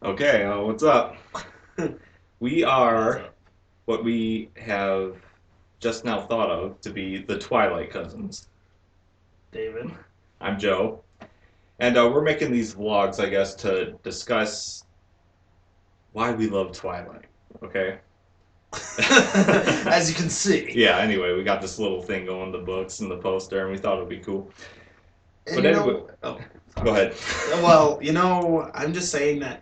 Okay, what's up? We are what we have just now thought of to be the Twilight cousins. David. I'm Joe, and we're making these vlogs, I guess, to discuss why we love Twilight. Okay? As you can see. Yeah, anyway, we got this little thing going, the books and the poster, and we thought it'd be cool. And But anyway, oh, go ahead. well, I'm just saying that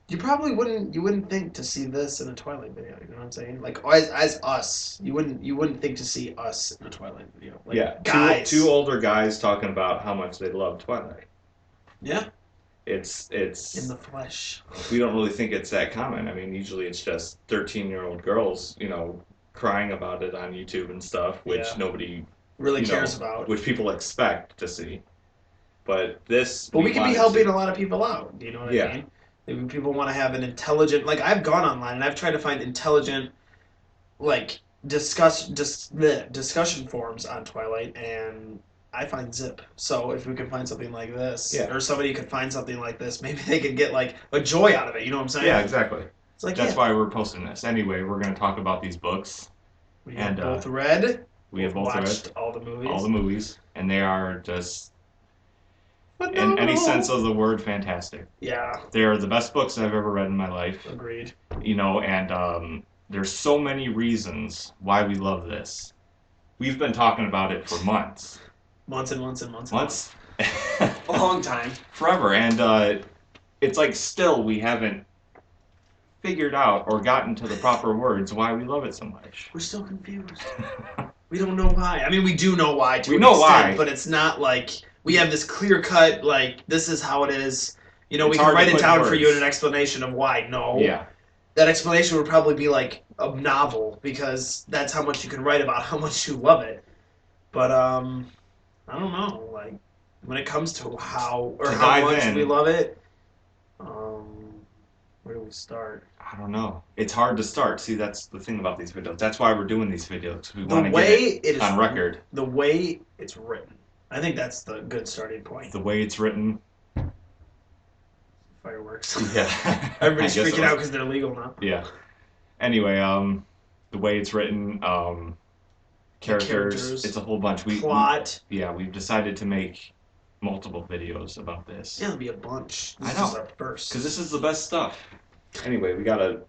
you wouldn't think to see this in a Twilight video, you know what I'm saying? Like as us, you wouldn't think to see us in a Twilight video. Like Yeah, guys. two older guys talking about how much they love Twilight. Yeah. It's In the flesh. we don't really think it's that common. I mean, usually it's just 13-year-old girls, crying about it on YouTube and stuff, which Yeah. nobody Really cares about. which people expect to see. But this, But we could be wanted helping to. a lot of people out. Do you know what Yeah. I mean? Maybe people want to have an intelligent. Like I've gone online and I've tried to find intelligent, like discussion forums on Twilight, and I find zip. So if we can find something like this, Yeah. or somebody could find something like this, maybe they could get like a joy out of it. You know what I'm saying? Yeah, exactly. It's like That's why we're posting this. Anyway, we're going to talk about these books. we have and, both read. We have both read watched all the movies. all the movies, and they are just, in Phenomenal. any sense of the word, fantastic. Yeah, They are the best books I've ever read in my life. agreed. And there's so many reasons why we love this. We've been talking about it for months. Months and months and months. Months? A long time. Forever. And it's like still we haven't figured out or gotten to the proper words why we love it so much. We're still confused. We don't know why. I mean, we do know why to We an know extent, why. but it's not like we have this clear cut, like, this is how it is. You know, It's we can hard to write it put down for words. you in an explanation of why. No. Yeah. That explanation would probably be like a novel because that's how much you can write about how much you love it. But, I don't know. Like, when it comes to how dive much in. we love it, where do we start? I don't know. It's hard to start. See, that's the thing about these videos. That's why we're doing these videos. We The want to way get it it is on record. The way it's written. I think that's the good starting point. The way it's written. Fireworks. Yeah. Everybody's I guess freaking out because they're legal now. Yeah. Anyway, the way it's written, characters, it's a whole bunch. Plot. We've decided to make multiple videos about this. Yeah, there'll be a bunch. I This know. is our first. Because this is the best stuff. Anyway, we gotta.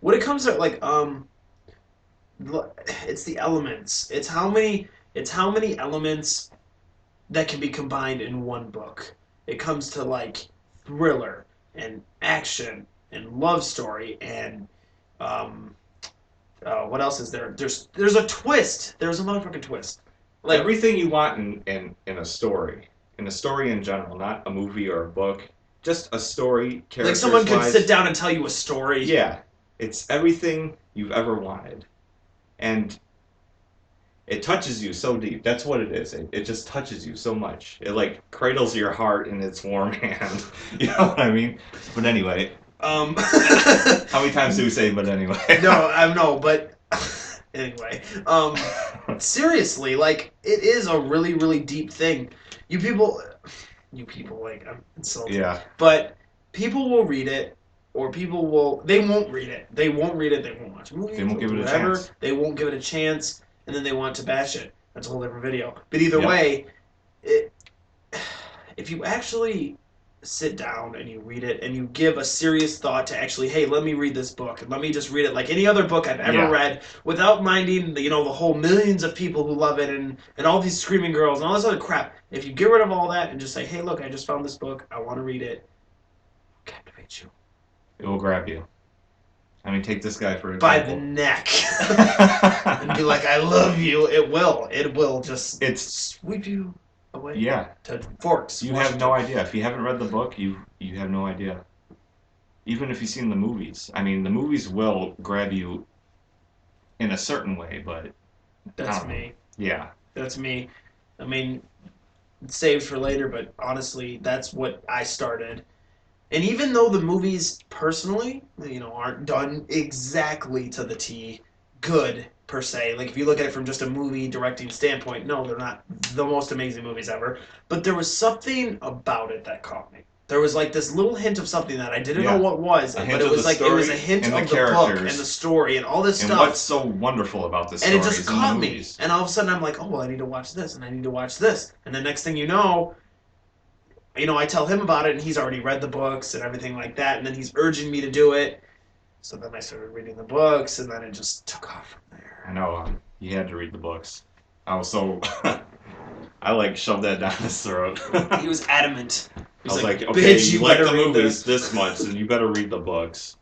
When it comes to like it's the elements. It's how many elements that can be combined in one book. It comes to like thriller and action and love story and what else is there? There's a twist. There's a motherfucking twist. Like Everything you want in a story. In a story in general, not a movie or a book. Just a story, characters. like someone could sit down and tell you a story. Yeah. It's everything you've ever wanted. And it touches you so deep. That's what it is. It just touches you so much. It like cradles your heart in its warm hand. You know what I mean? But anyway. Um, How many times do we say but anyway? no, but anyway. Seriously, like it is a really, really deep thing. You people, like I'm insulted. Yeah. But people will read it, or they won't read it. They won't read it. They won't watch movies. They won't give it a whatever. chance. They won't give it a chance, and then they want to bash it. That's a whole different video. But either Yep. way, if you actually sit down and you read it and you give a serious thought to actually, hey, let me read this book and let me just read it like any other book I've ever read without minding the whole millions of people who love it and all these screaming girls and all this other crap. If you get rid of all that and just say, hey, look, I just found this book, I want to read it, it'll captivate you. It will grab you. I mean, take this guy for By the example. neck. And be like, I love you. It will just sweep you away. Yeah. To Forks. You have no idea. If you haven't read the book, you have no idea. Even if you've seen the movies. I mean, the movies will grab you in a certain way, but... That's me. Yeah. That's me. I mean, it's saved for later, but honestly, that's what I started. And even though the movies, personally, aren't done exactly to the T good, per se. Like, if you look at it from just a movie directing standpoint, no, they're not the most amazing movies ever. But there was something about it that caught me. there was like this little hint of something that I didn't know Yeah. what was, A but hint it of was the like it was story a hint and the of the book and characters. the story and all this And stuff. what's so wonderful about the And stories it just and the caught me. movies. And all of a sudden I'm like, oh, well, I need to watch this and I need to watch this. And the next thing you know, I tell him about it and he's already read the books and everything like that. And then he's urging me to do it. So then I started reading the books and then it just took off from there. I know, you had to read the books. I was so... I like shoved that down his throat. He was adamant. I was like, okay, bitch, you like the read movies this much, and you better read the books.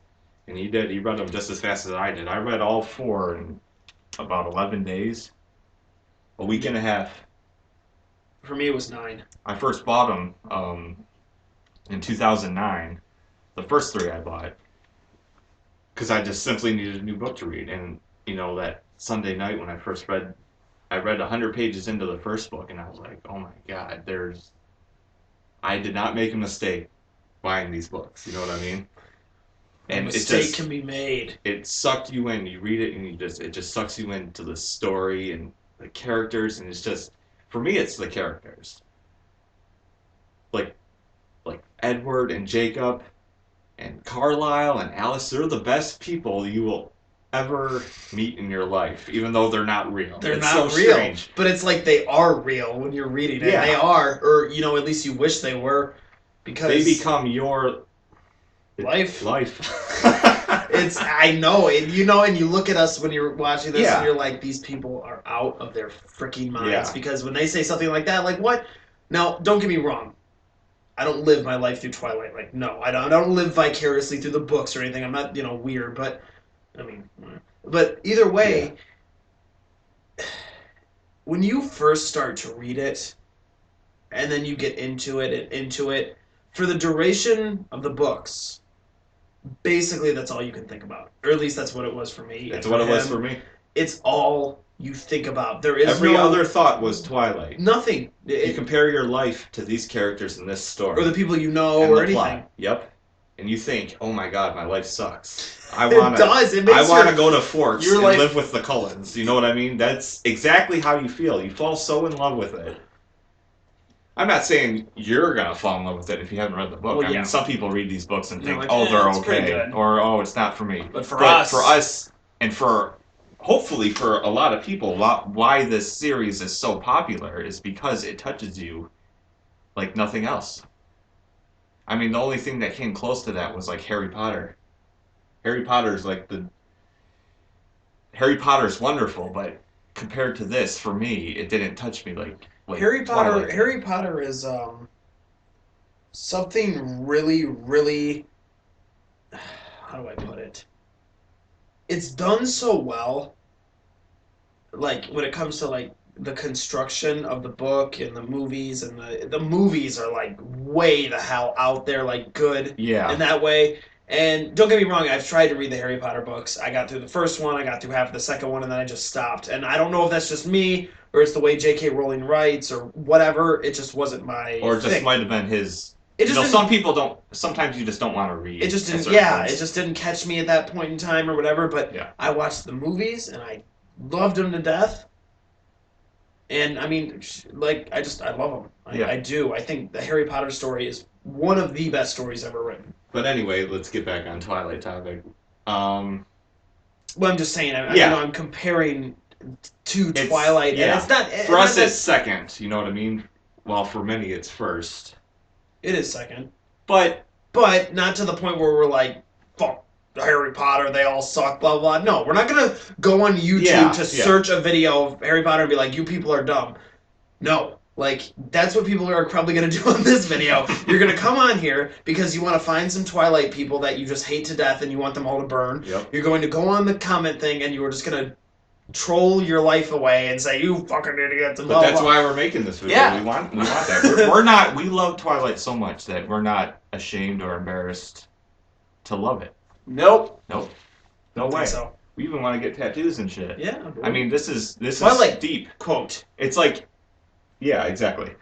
And he did. He read them just as fast as I did. I read all 4 in about 11 days. A week and a half. For me, it was 9. I first bought them in 2009. The first 3 I bought. Because I just simply needed a new book to read. And, that Sunday night when I read 100 pages into the first book, and I was like, oh my God, I did not make a mistake buying these books. You know what I mean? And a mistake can be made. It sucked you in. You read it, and it just sucks you into the story and the characters, and it's just, for me, it's the characters. Like Edward and Jacob and Carlisle and Alice, they're the best people you will ever meet in your life, even though they're not real. They're it's not so real, strange. but it's like they are real when you're reading it. Yeah. They are, or at least you wish they were, because They become your life. It's I know, and and you look at us when you're watching this, Yeah. and you're like, these people are out of their freaking minds, Yeah. because when they say something like that, like what? Now, don't get me wrong. I don't live my life through Twilight. Like, no, I don't live vicariously through the books or anything. I'm not, weird, but but either way, when you first start to read it, and then you get into it, for the duration of the books, basically that's all you can think about. Or at least that's what it was for me. That's what it was for me. It's all you think about. There is Every other thought was Twilight. nothing. You compare your life to these characters in this story. Or the people you know, and or the anything. plot. Yep. And you think, oh my God, my life sucks. I It does. It makes want to go to Forks your and life- live with the Cullens. You know what I mean? That's exactly how you feel. You fall so in love with it. I'm not saying you're going to fall in love with it if you haven't read the book. Well, I yeah. mean, some people read these books and think, like, oh, they're it's pretty okay. good. Or, oh, it's not for me. But for us, and hopefully for a lot of people, why this series is so popular is because it touches you like nothing else. I mean, the only thing that came close to that was like Harry Potter. Harry Potter's Potter's wonderful, but compared to this, for me, it didn't touch me like Harry Potter. Twilight. Harry Potter is something really, really. How do I put it? It's done so well. Like when it comes to like the construction of the book and the movies, and the movies are like way the hell out there, like good Yeah. in that way. And don't get me wrong, I've tried to read the Harry Potter books. I got through the first one, I got through half of the second one, and then I just stopped. And I don't know if that's just me, or it's the way J.K. Rowling writes, or whatever. It just wasn't my Or it just thing. might have been his. It just didn't- some people don't. Sometimes you just don't want to read. It just at didn't. certain Yeah, points. it just didn't catch me at that point in time, or whatever. But Yeah. I watched the movies, and I loved them to death. And I mean, I love them. Yeah. I do. I think the Harry Potter story is one of the best stories ever written. But anyway, let's get back on Twilight topic. Well, I'm just saying. I'm comparing to It's- Twilight, and yeah. it's not. For us, it's second. You know what I mean? Well, for many, it's first. It is second, But but not to the point where we're like, fuck Harry Potter, they all suck, blah blah. No, we're not gonna go on YouTube to search a video of Harry Potter and be like, you people are dumb. No. Like, that's what people are probably going to do on this video. You're going to come on here because you want to find some Twilight people that you just hate to death and you want them all to burn. Yep. You're going to go on the comment thing and you are just going to troll your life away and say, you fucking idiots. And But blah, that's blah. why we're making this video. Yeah. We want that. We're not. We love Twilight so much that we're not ashamed or embarrassed to love it. Nope. No Don't way. think so. We even want to get tattoos and shit. Yeah. I mean, this is Twilight deep. quote. It's like, yeah, exactly.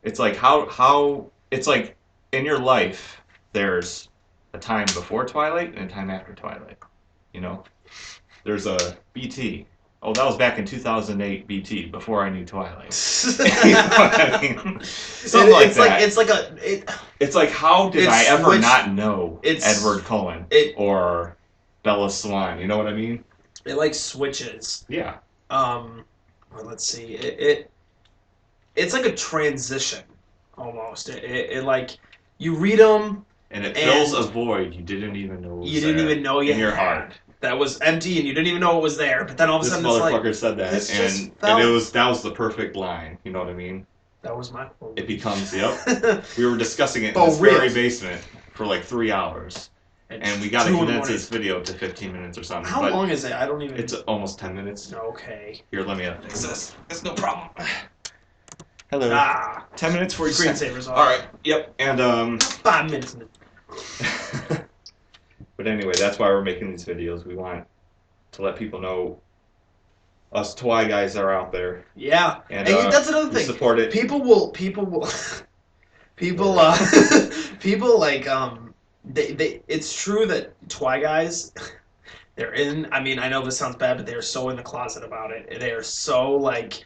It's like how it's like in your life. There's a time before Twilight and a time after Twilight. You know, there's a BT, Oh, that was back in 2008 BT, before I knew Twilight. You know what I mean? Something like that. It's like, how did I ever not know Edward Cullen or Bella Swan? You know what I mean? It like switches. Yeah. Well, let's see. It's like a transition almost. It like you read them and it fills a void you didn't even know was you didn't even know you in your heart. That was empty and you didn't even know it was there. But then all of a sudden this motherfucker it's said that, and that was the perfect line. You know what I mean? That was my quote. It becomes we were discussing it in this very basement for like 3 hours. And we got to condense this video to 15 minutes or something. How long is it? I don't even... It's almost 10 minutes. Okay. Here, let me fix this. It's no problem. Hello. 10 minutes for your screensavers. All right. Yep. And 5 minutes. But anyway, that's why we're making these videos. We want to let people know us Twi guys are out there. Yeah. And that's another thing. Support it. People will people like it's true that Twi guys, they're in. I mean, I know this sounds bad, but they're so in the closet about it. They are so like.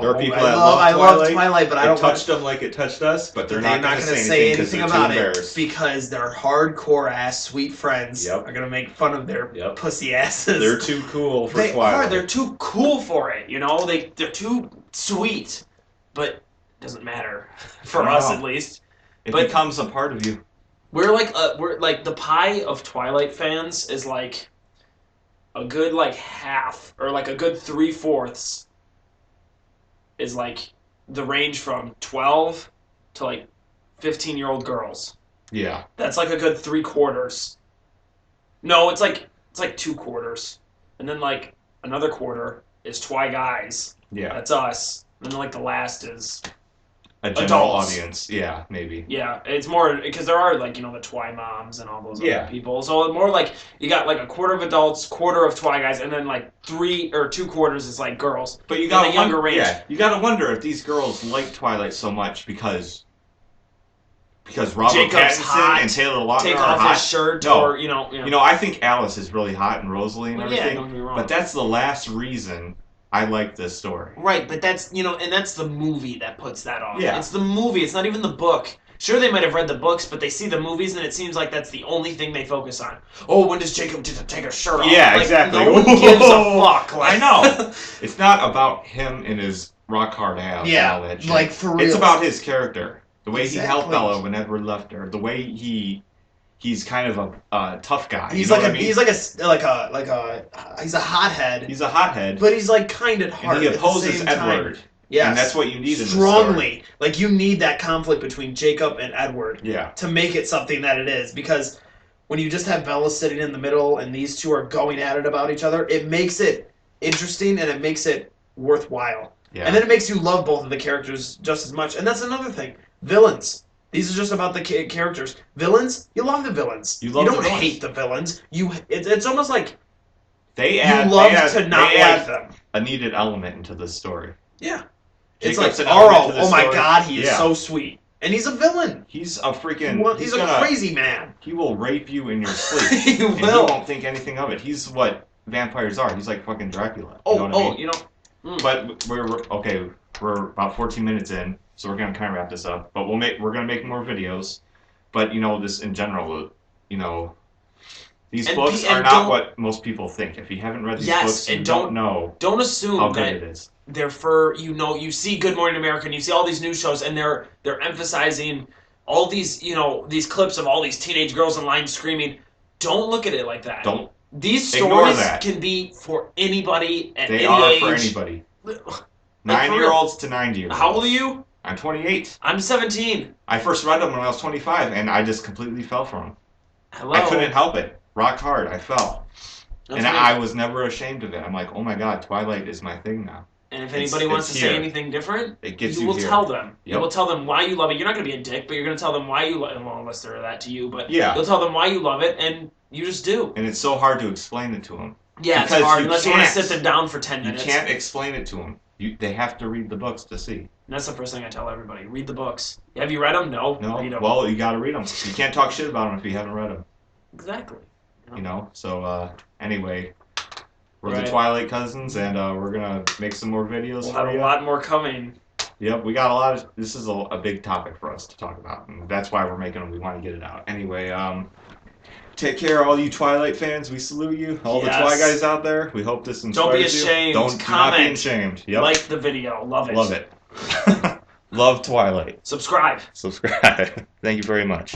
There are people that love Twilight, but I don't touch them like it touched us. But they're not going to say anything about it because their hardcore ass sweet friends are going to make fun of their pussy asses. They're too cool for Twilight. They're too cool for it. You know, they're too sweet, but it doesn't matter for us at least. It becomes a part of you. We're like the pie of Twilight fans is like a good like half or like a good 3/4 is like the range from 12 to like 15-year-old girls. Yeah. That's like a good 3/4. No, it's like 2/4. And then like another quarter is Twi guys. Yeah. That's us. And then like the last is a general adults. Audience. Yeah, maybe. Yeah, it's more because there are like, you know, the Twi moms and all those other people. So more like you got like a quarter of adults, quarter of Twi guys, and then like 3 or 2/4 is like girls. But you got a younger range. Yeah, you got to wonder if these girls like Twilight so much because Robert Pattinson and Taylor Lautner take are off hot. His shirt, or you know. I think Alice is really hot and Rosalie and everything. Yeah, don't get me wrong. But that's the last reason I like this story. Right, but that's, you know, and that's the movie that puts that on. Yeah. It's the movie, it's not even the book. Sure, they might have read the books, but they see the movies and it seems like that's the only thing they focus on. Oh, when does Jacob take his shirt off? Yeah, exactly. No one gives a fuck. I know. It's not about him and his rock hard abs and all that shit. Like for real. It's about his character. The way he helped Bella when Edward left her. The way he's kind of a tough guy. He's he's a hothead. He's a hothead, but he's like kind at heart. And he opposes Edward. Yeah, and that's what you need strongly. In the story. Like you need that conflict between Jacob and Edward. Yeah. To make it something that it is, because when you just have Bella sitting in the middle and these two are going at it about each other, it makes it interesting and it makes it worthwhile. Yeah. And then it makes you love both of the characters just as much. And that's another thing. Villains. These are just about the characters. Villains, you love the villains. You don't hate the villains. It's almost like you love to not like them. A needed element into this story. Yeah. It's like, oh my god, he is so sweet. And he's a villain. He's a freaking... He's a crazy man. He will rape you in your sleep. He will. And you won't think anything of it. He's what vampires are. He's like fucking Dracula. You know what I mean? You know... But we're about 14 minutes in, so we're gonna kind of wrap this up. But we're gonna make more videos. But, you know, this in general, you know... These books are not what most people think. If you haven't read these books, you don't know assume how good it is. They're for, you know, you see Good Morning America and you see all these news shows and they're emphasizing all these, you know, these clips of all these teenage girls in line screaming. Don't look at it like that. These stories can be for anybody at any age. They are for anybody. 9-year-olds to 90-year-olds. How old are you? I'm 28. I'm 17. I first read them when I was 25 and I just completely fell for them. Hello. I couldn't help it. Rock hard. I fell. I was never ashamed of it. I'm like, oh my god, Twilight is my thing now. And if anybody wants to say anything different, you will tell them. Yep. You will tell them why you love it. You're not going to be a dick, but you're going to tell them why you love it. Well, unless they're that to you, but you'll tell them why you love it, and you just do. And it's so hard to explain it to them. Yeah, it's hard unless you want to sit them down for 10 minutes. You can't explain it to them. They have to read the books to see. And that's the first thing I tell everybody. Read the books. Have you read them? No. Read them. Well, you got to read them. You can't talk shit about them if you haven't read them. Exactly. You know? So, anyway, We're the Twilight Cousins, and we're gonna make some more videos We'll for have you. a lot more coming. Yep, we got a lot of. This is a big topic for us to talk about, and that's why we're making them. We want to get it out. Anyway, take care, all you Twilight fans. We salute you. All the Twi guys out there. We hope this inspires you. Don't be ashamed. Do not be ashamed. Yep. Like the video. Love it. Love it. Love Twilight. Subscribe. Subscribe. Thank you very much.